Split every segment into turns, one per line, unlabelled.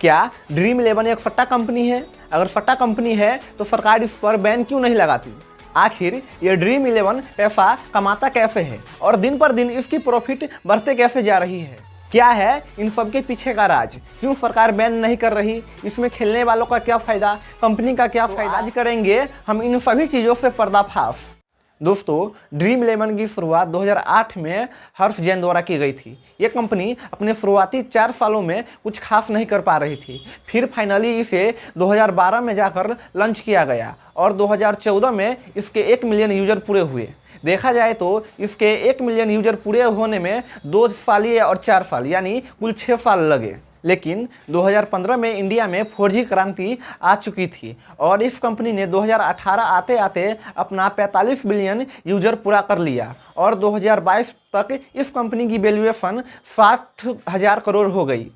क्या dream eleven एक सट्टा कंपनी है? अगर सट्टा कंपनी है तो सरकार इस पर बैन क्यों नहीं लगाती? आखिर ये ड्रीम इलेवन पैसा कमाता कैसे है और दिन पर दिन इसकी प्रॉफिट बढ़ते कैसे जा रही है? क्या है इन सब के पीछे का राज? क्यों सरकार बैन नहीं कर रही? इसमें खेलने वालों का क्या फ़ायदा, कंपनी का क्या फ़ायदा? आज करेंगे हम इन सभी चीज़ों से पर्दाफाश। दोस्तों, ड्रीम इलेवन की शुरुआत 2008 में हर्ष जैन द्वारा की गई थी। ये कंपनी अपने शुरुआती 4 सालों में कुछ खास नहीं कर पा रही थी। फिर फाइनली इसे 2012 में जाकर लॉन्च किया गया और 2014 में इसके 1 मिलियन यूज़र पूरे हुए। देखा जाए तो इसके 1 मिलियन यूज़र पूरे होने में 2 साल और 4 साल यानी कुल 6 साल लगे। लेकिन 2015 में इंडिया में 4G क्रांति आ चुकी थी और इस कंपनी ने 2018 आते आते अपना 45 बिलियन यूज़र पूरा कर लिया और 2022 तक इस कंपनी की वैल्यूएशन 60,000 करोड़ हो गई।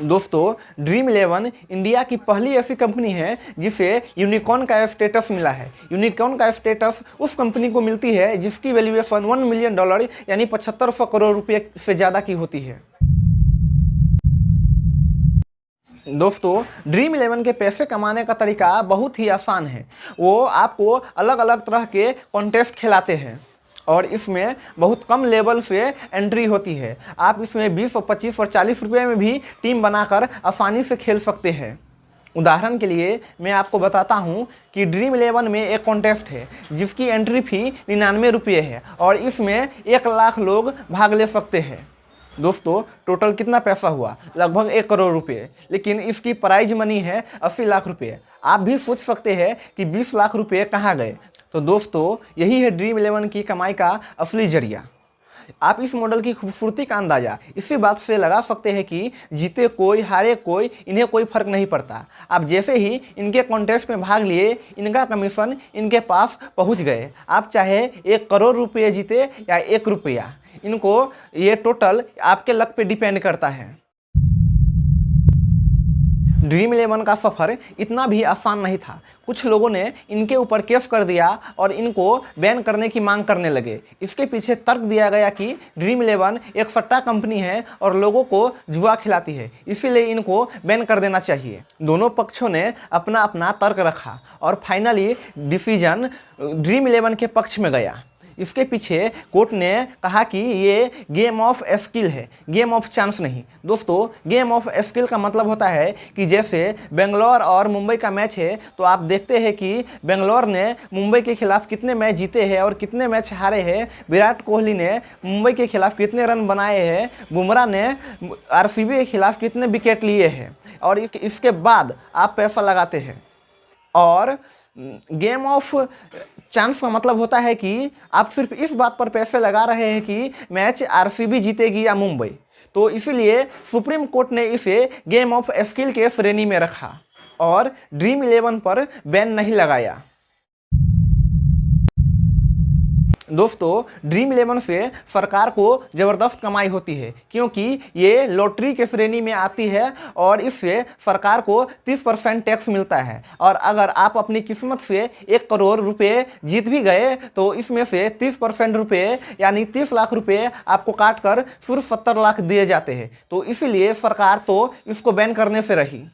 दोस्तों, ड्रीम इलेवन इंडिया की पहली ऐसी कंपनी है जिसे यूनिकॉर्न का स्टेटस मिला है। यूनिकॉर्न का स्टेटस उस कंपनी को मिलती है जिसकी वैल्यूएशन $1 मिलियन यानी 7500 करोड़ रुपये से ज़्यादा की होती है। दोस्तों, ड्रीम इलेवन के पैसे कमाने का तरीका बहुत ही आसान है। वो आपको अलग अलग तरह के कॉन्टेस्ट खिलाते हैं और इसमें बहुत कम लेवल से एंट्री होती है। आप इसमें 20 और 25 और 40 रुपये में भी टीम बनाकर आसानी से खेल सकते हैं। उदाहरण के लिए मैं आपको बताता हूं कि ड्रीम इलेवन में एक कॉन्टेस्ट है जिसकी एंट्री फ़ी 99 रुपये है और इसमें 1 लाख लोग भाग ले सकते हैं। दोस्तों, टोटल कितना पैसा हुआ? लगभग 1 करोड़ रुपये। लेकिन इसकी प्राइज मनी है 80 लाख रुपये। आप भी सोच सकते हैं कि 20 लाख रुपये कहाँ गए? तो दोस्तों, यही है ड्रीम इलेवन की कमाई का असली जरिया। आप इस मॉडल की खूबसूरती का अंदाज़ा इसी बात से लगा सकते हैं कि जीते कोई हारे कोई, इन्हें कोई फ़र्क नहीं पड़ता। आप जैसे ही इनके कॉन्टेस्ट में भाग लिए, इनका कमीशन इनके पास पहुंच गए। आप चाहे 1 करोड़ रुपये जीते या 1 रुपया, इनको ये टोटल आपके लक पे डिपेंड करता है। ड्रीम इलेवन का सफ़र इतना भी आसान नहीं था। कुछ लोगों ने इनके ऊपर केस कर दिया और इनको बैन करने की मांग करने लगे। इसके पीछे तर्क दिया गया कि ड्रीम इलेवन एक सट्टा कंपनी है और लोगों को जुआ खिलाती है, इसीलिए इनको बैन कर देना चाहिए। दोनों पक्षों ने अपना अपना तर्क रखा और फाइनली डिसीजन ड्रीम इलेवन के पक्ष में गया। इसके पीछे कोर्ट ने कहा कि ये गेम ऑफ स्किल है, गेम ऑफ चांस नहीं। दोस्तों, गेम ऑफ स्किल का मतलब होता है कि जैसे बेंगलोर और मुंबई का मैच है तो आप देखते हैं कि बेंगलोर ने मुंबई के खिलाफ कितने मैच जीते हैं और कितने मैच हारे हैं। विराट कोहली ने मुंबई के खिलाफ कितने रन बनाए हैं, बुमराह ने आरसीबी के खिलाफ कितने विकेट लिए हैं और इसके बाद आप पैसा लगाते हैं। और गेम ऑफ चांस का मतलब होता है कि आप सिर्फ इस बात पर पैसे लगा रहे हैं कि मैच आरसीबी जीतेगी या मुंबई। तो इसीलिए सुप्रीम कोर्ट ने इसे गेम ऑफ स्किल के श्रेणी में रखा और ड्रीम इलेवन पर बैन नहीं लगाया। दोस्तों, ड्रीम इलेवन से सरकार को ज़बरदस्त कमाई होती है क्योंकि ये लॉटरी के श्रेणी में आती है और इससे सरकार को 30% टैक्स मिलता है। और अगर आप अपनी किस्मत से 1 करोड़ रुपये जीत भी गए तो इसमें से 30% रुपये यानी 30 लाख रुपये आपको काट कर सिर्फ 70 लाख दिए जाते हैं। तो इसीलिए सरकार तो इसको बैन करने से रही।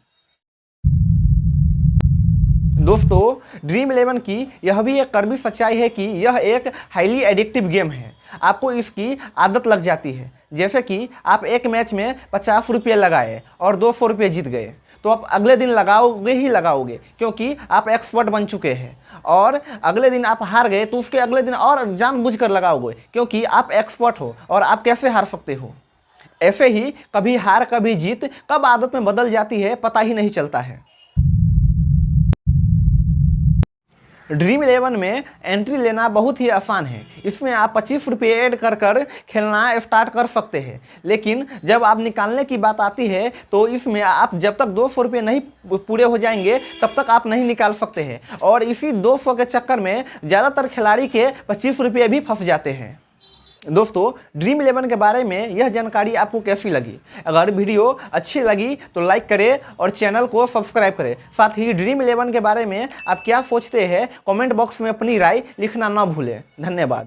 दोस्तों, ड्रीम इलेवन की यह भी एक कड़वी सच्चाई है कि यह एक हाईली एडिक्टिव गेम है। आपको इसकी आदत लग जाती है। जैसे कि आप एक मैच में 50 रुपये लगाए और 200 रुपये जीत गए तो आप अगले दिन लगाओगे ही लगाओगे क्योंकि आप एक्सपर्ट बन चुके हैं। और अगले दिन आप हार गए तो उसके अगले दिन और जानबूझकर लगाओगे क्योंकि आप एक्सपर्ट हो और आप कैसे हार सकते हो। ऐसे ही कभी हार कभी जीत कब आदत में बदल जाती है पता ही नहीं चलता है। ड्रीम इलेवन में एंट्री लेना बहुत ही आसान है। इसमें आप 25 रुपये ऐड कर खेलना स्टार्ट कर सकते हैं। लेकिन जब आप निकालने की बात आती है तो इसमें आप जब तक 200 रुपये नहीं पूरे हो जाएंगे तब तक आप नहीं निकाल सकते हैं और इसी 200 के चक्कर में ज़्यादातर खिलाड़ी के 25 रुपये भी फंस जाते हैं। दोस्तों, ड्रीम इलेवन के बारे में यह जानकारी आपको कैसी लगी? अगर वीडियो अच्छी लगी तो लाइक करें और चैनल को सब्सक्राइब करें। साथ ही ड्रीम इलेवन के बारे में आप क्या सोचते हैं कमेंट बॉक्स में अपनी राय लिखना ना भूलें। धन्यवाद।